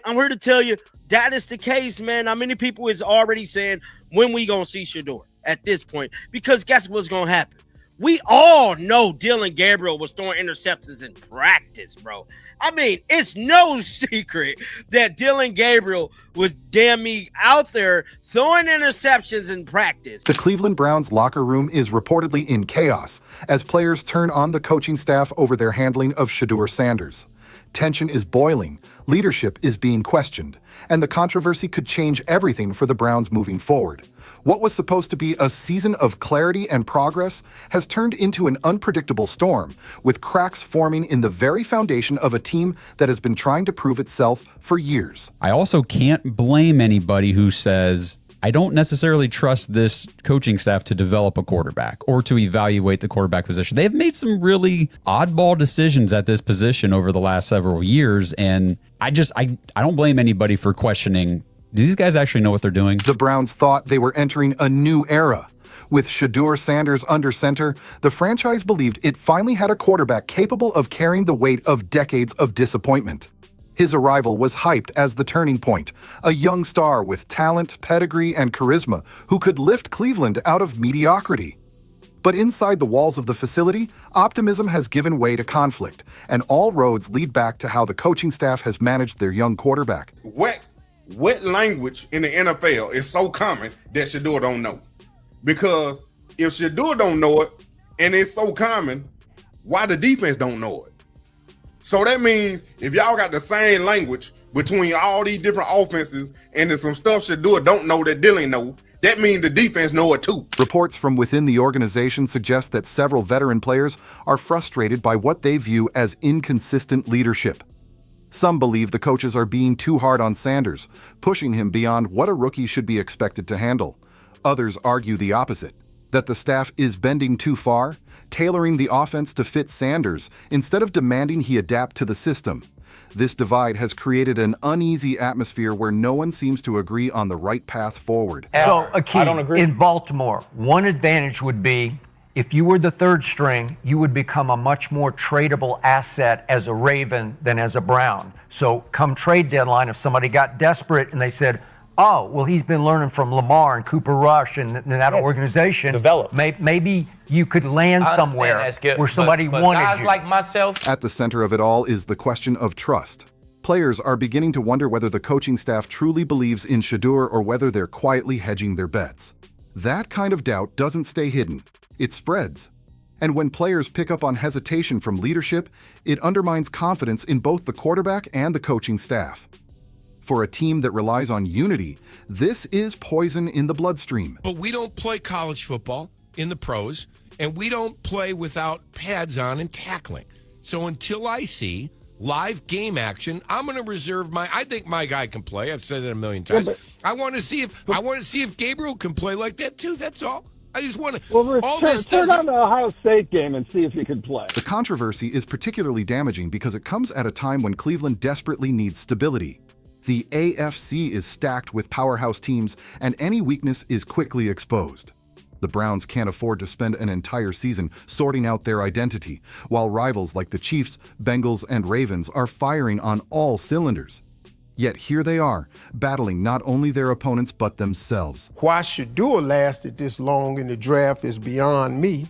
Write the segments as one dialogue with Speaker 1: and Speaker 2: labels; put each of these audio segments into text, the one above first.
Speaker 1: I'm here to tell you that is the case, man. How many people is already saying when we gonna see Shedeur at this point? Because guess what's gonna happen? We all know Dylan Gabriel was throwing interceptions in practice, bro. I mean, it's no secret that Dylan Gabriel was damn me out there throwing interceptions in practice.
Speaker 2: The Cleveland Browns locker room is reportedly in chaos as players turn on the coaching staff over their handling of Shedeur Sanders. Tension is boiling, leadership is being questioned, and the controversy could change everything for the Browns moving forward. What was supposed to be a season of clarity and progress has turned into an unpredictable storm, with cracks forming in the very foundation of a team that has been trying to prove itself for years.
Speaker 3: I also can't blame anybody who says, I don't necessarily trust this coaching staff to develop a quarterback or to evaluate the quarterback position. They have made some really oddball decisions at this position over the last several years, and I don't blame anybody for questioning, do these guys actually know what they're doing?
Speaker 2: The Browns thought they were entering a new era. With Shedeur Sanders under center, the franchise believed it finally had a quarterback capable of carrying the weight of decades of disappointment. His arrival was hyped as the turning point, a young star with talent, pedigree, and charisma who could lift Cleveland out of mediocrity. But inside the walls of the facility, optimism has given way to conflict, and all roads lead back to how the coaching staff has managed their young quarterback.
Speaker 4: What language in the NFL is so common that Shedeur don't know? Because if Shedeur don't know it, and it's so common, why the defense don't know it? So that means if y'all got the same language between all these different offenses and there's some stuff Shedeur don't know that Dylan know, that means the defense know it too.
Speaker 2: Reports from within the organization suggest that several veteran players are frustrated by what they view as inconsistent leadership. Some believe the coaches are being too hard on Sanders, pushing him beyond what a rookie should be expected to handle. Others argue the opposite, that the staff is bending too far, tailoring the offense to fit Sanders instead of demanding he adapt to the system. This divide has created an uneasy atmosphere where no one seems to agree on the right path forward.
Speaker 5: So, Akeem,
Speaker 6: I don't agree.
Speaker 5: in Baltimore, one advantage would be if you were the third string, you would become a much more tradable asset as a Raven than as a Brown. So come trade deadline, if somebody got desperate and they said, oh, well, he's been learning from Lamar and Cooper Rush and that organization.
Speaker 6: Develop.
Speaker 5: Maybe you could land somewhere where somebody
Speaker 6: but
Speaker 5: wanted
Speaker 6: guys
Speaker 5: you.
Speaker 6: like myself.
Speaker 2: At the center of it all is the question of trust. Players are beginning to wonder whether the coaching staff truly believes in Shedeur or whether they're quietly hedging their bets. That kind of doubt doesn't stay hidden. It spreads. And when players pick up on hesitation from leadership, it undermines confidence in both the quarterback and the coaching staff. For a team that relies on unity, this is poison in the bloodstream.
Speaker 7: But we don't play college football in the pros, and we don't play without pads on and tackling. So until I see live game action, I'm going to reserve I think my guy can play. I've said it a million times. I want to see if Gabriel can play like that too. That's all. I just want to.
Speaker 8: Well, turn on the Ohio State game and see if you can play.
Speaker 2: The controversy is particularly damaging because it comes at a time when Cleveland desperately needs stability. The AFC is stacked with powerhouse teams, and any weakness is quickly exposed. The Browns can't afford to spend an entire season sorting out their identity, while rivals like the Chiefs, Bengals, and Ravens are firing on all cylinders. Yet here they are, battling not only their opponents but themselves.
Speaker 9: Why Shedeur lasted this long in the draft is beyond me,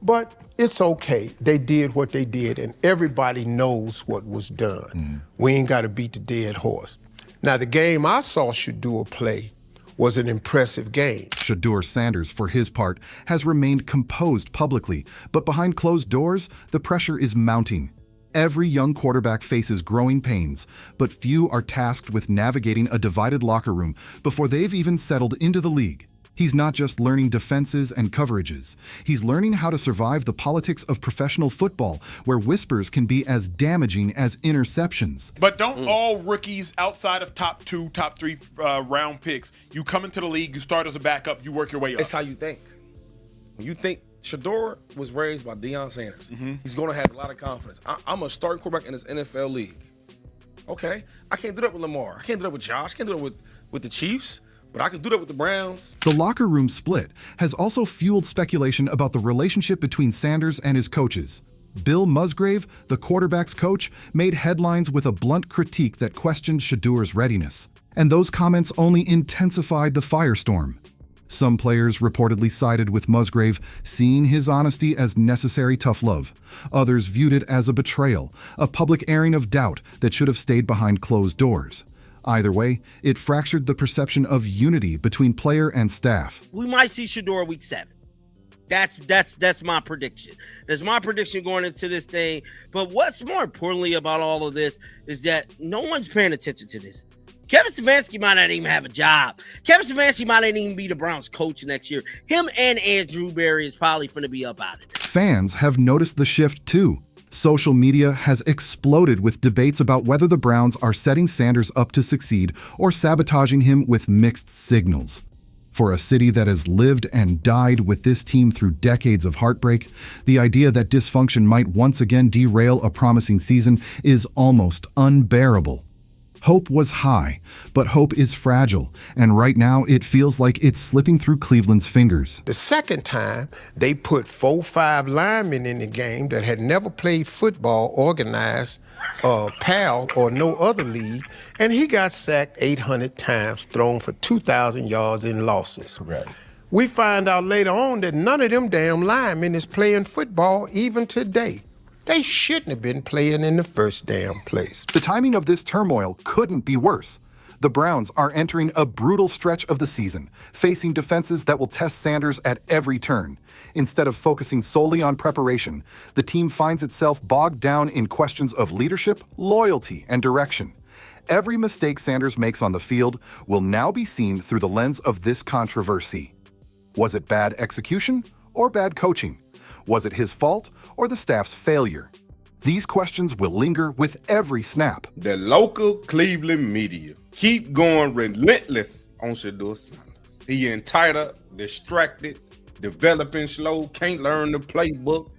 Speaker 9: but it's okay. They did what they did, and everybody knows what was done. We ain't got to beat the dead horse. Now, the game I saw Shedeur play was an impressive game.
Speaker 2: Shedeur Sanders, for his part, has remained composed publicly, but behind closed doors, the pressure is mounting. Every young quarterback faces growing pains, but few are tasked with navigating a divided locker room before they've even settled into the league. He's not just learning defenses and coverages. He's learning how to survive the politics of professional football, where whispers can be as damaging as interceptions.
Speaker 10: But don't all rookies outside of top 2, top 3 round picks, you come into the league, you start as a backup, you work your way up.
Speaker 6: It's how you think. When you think Shedeur was raised by Deion Sanders. He's going to have a lot of confidence. I'm a starting quarterback in this NFL league. Okay, I can't do that with Lamar. I can't do that with Josh. I can't do that with the Chiefs. but I can do that with the Browns.
Speaker 2: The locker room split has also fueled speculation about the relationship between Sanders and his coaches. Bill Musgrave, the quarterback's coach, made headlines with a blunt critique that questioned Shedeur's readiness. And those comments only intensified the firestorm. Some players reportedly sided with Musgrave, seeing his honesty as necessary tough love. Others viewed it as a betrayal, a public airing of doubt that should have stayed behind closed doors. Either way, it fractured the perception of unity between player and staff.
Speaker 1: We might see Shedeur week 7. That's my prediction. That's my prediction going into this thing. But what's more importantly about all of this is that no one's paying attention to this. Kevin Stefanski might not even have a job. Kevin Stefanski might not even be the Browns coach next year. Him and Andrew Berry is probably going to be up out of it.
Speaker 2: Fans have noticed the shift too. Social media has exploded with debates about whether the Browns are setting Sanders up to succeed or sabotaging him with mixed signals. For a city that has lived and died with this team through decades of heartbreak, the idea that dysfunction might once again derail a promising season is almost unbearable. Hope was high, but hope is fragile, and right now it feels like it's slipping through Cleveland's fingers.
Speaker 9: The second time, they put 4-5 linemen in the game that had never played football organized, PAL or no other league, and he got sacked 800 times, thrown for 2,000 yards in losses.
Speaker 6: Correct.
Speaker 9: We find out later on that none of them damn linemen is playing football even today. They shouldn't have been playing in the first damn place.
Speaker 2: The timing of this turmoil couldn't be worse. The Browns are entering a brutal stretch of the season, facing defenses that will test Sanders at every turn. Instead of focusing solely on preparation, the team finds itself bogged down in questions of leadership, loyalty, and direction. Every mistake Sanders makes on the field will now be seen through the lens of this controversy. Was it bad execution or bad coaching? Was it his fault or the staff's failure? These questions will linger with every snap.
Speaker 4: The local Cleveland media keep going relentless on Shedeur Sanders. He entitled, distracted, developing slow, can't learn the playbook,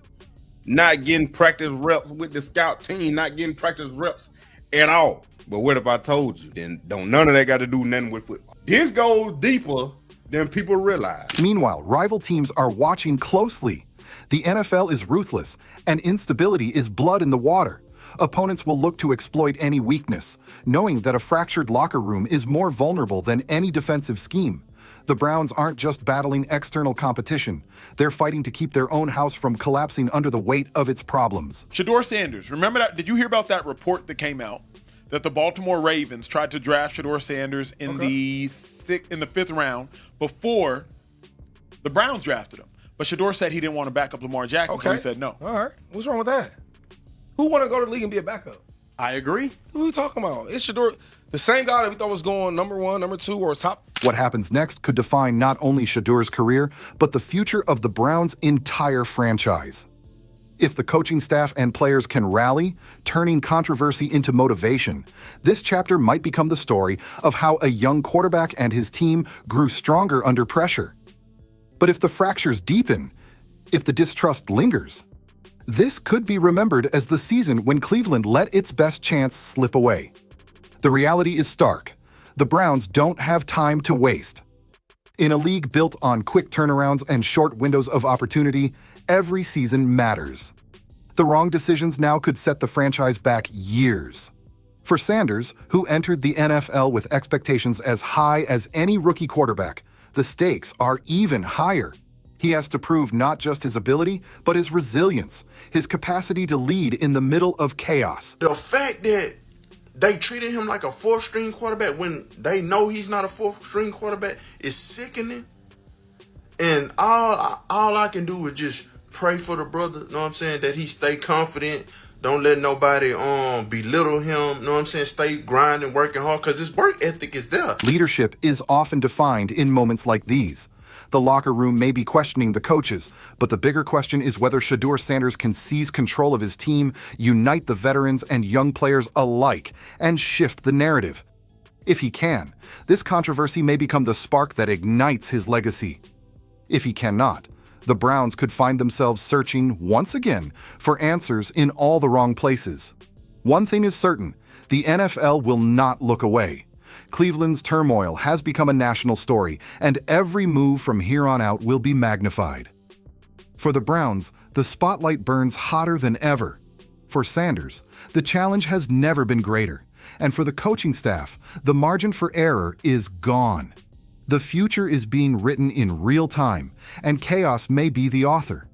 Speaker 4: not getting practice reps with the scout team, not getting practice reps at all. But what if I told you? Then don't none of that got to do nothing with football. This goes deeper than people realize.
Speaker 2: Meanwhile, rival teams are watching closely. The NFL is ruthless, and instability is blood in the water. Opponents will look to exploit any weakness, knowing that a fractured locker room is more vulnerable than any defensive scheme. The Browns aren't just battling external competition. They're fighting to keep their own house from collapsing under the weight of its problems.
Speaker 10: Shedeur Sanders, remember that? Did you hear about that report that came out that the Baltimore Ravens tried to draft Shedeur Sanders in the 5th round before the Browns drafted him? But Shedeur said he didn't want to back up Lamar Jackson, so he said no.
Speaker 6: All right. What's wrong with that? Who want to go to the league and be a backup?
Speaker 10: I agree.
Speaker 6: What are we talking about? It's Shedeur, the same guy that we thought was going number 1, number 2, or top.
Speaker 2: What happens next could define not only Shedeur's career, but the future of the Browns' entire franchise. If the coaching staff and players can rally, turning controversy into motivation, this chapter might become the story of how a young quarterback and his team grew stronger under pressure. But if the fractures deepen, if the distrust lingers, this could be remembered as the season when Cleveland let its best chance slip away. The reality is stark. The Browns don't have time to waste. In a league built on quick turnarounds and short windows of opportunity, every season matters. The wrong decisions now could set the franchise back years. For Sanders, who entered the NFL with expectations as high as any rookie quarterback, the stakes are even higher. He has to prove not just his ability, but his resilience, his capacity to lead in the middle of chaos.
Speaker 11: The fact that they treated him like a 4th-string quarterback when they know he's not a 4th-string quarterback is sickening. And all I can do is just pray for the brother, you know what I'm saying, that he stay confident. Don't let nobody belittle him, you know what I'm saying? Stay grinding, working hard, because his work ethic is there.
Speaker 2: Leadership is often defined in moments like these. The locker room may be questioning the coaches, but the bigger question is whether Shedeur Sanders can seize control of his team, unite the veterans and young players alike, and shift the narrative. If he can, this controversy may become the spark that ignites his legacy. If he cannot, the Browns could find themselves searching once again for answers in all the wrong places. One thing is certain, the NFL will not look away. Cleveland's turmoil has become a national story, and every move from here on out will be magnified. For the Browns, the spotlight burns hotter than ever. For Sanders, the challenge has never been greater. And for the coaching staff, the margin for error is gone. The future is being written in real time, and chaos may be the author.